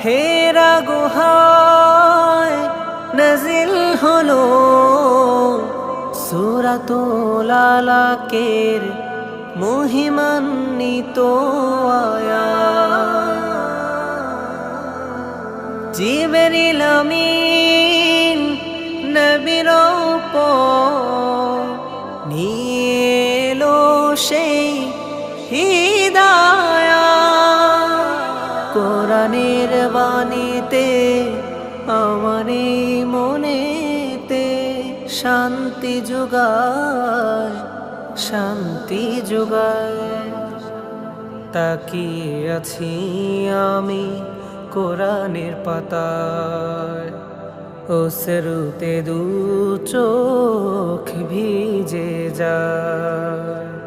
হেরা গুহায় নাজিল হলো সূরাতুল আলাকের মহিমান্বিত আয়াত। জিবরিল আমিন নবীর উপর নিয়ে এলো সেই হিদায়াত। কোরআনের বাণীতে আমার এই মনেতে শান্তি যোগায়, শান্তি যোগায়। তাকিয়ে আছি আমি কোরআনের পাতায়, ও সেরুতে দু চোখ ভিজে যায়।